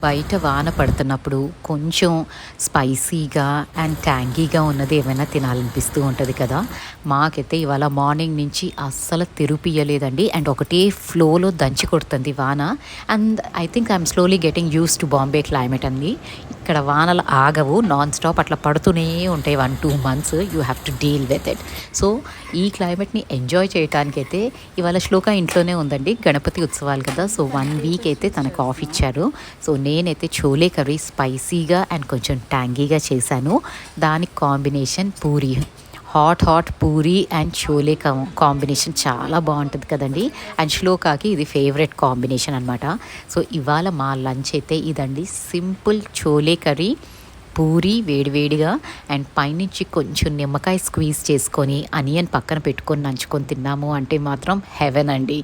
బయట వాన పడుతున్నప్పుడు కొంచెం స్పైసీగా అండ్ ట్యాంగీగా ఉన్నది ఏమైనా తినాలనిపిస్తూ ఉంటుంది కదా. మాకైతే ఇవాళ మార్నింగ్ నుంచి అస్సలు తెరుపియలేదండి. అండ్ ఒకటే ఫ్లోలో దంచి కొడుతుంది వాన. And I think I'm slowly getting use to Bombay climate అండి. ఇక్కడ వానలు ఆగవు, నాన్ స్టాప్ అట్లా పడుతూనే ఉంటాయి. 1-2 months you have to deal with it. So ఈ క్లైమేట్ని ఎంజాయ్ చేయడానికైతే ఇవాళ శ్లోక ఇంట్లోనే ఉందండి. గణపతి ఉత్సవాలు కదా, సో 1 week అయితే తనకు ఆఫ్ ఇచ్చారు. సో నేనైతే చోలే కర్రీ స్పైసీగా అండ్ కొంచెం ట్యాంగీగా చేశాను. దానికి combination puri, hot puri and chole combination చాలా బాగుంటుంది కదండి. అండ్ శ్లోకాకి ఇది ఫేవరెట్ కాంబినేషన్ అనమాట. సో ఇవాళ మా లంచ్ అయితే ఇదండి, సింపుల్ చోలే కర్రీ, పూరి వేడివేడిగా అండ్ పైనుంచి కొంచెం నిమ్మకాయ స్క్వీజ్ చేసుకొని అనియన్ పక్కన పెట్టుకొని నంచుకొని తిన్నాము అంటే మాత్రం హెవెన్ అండి.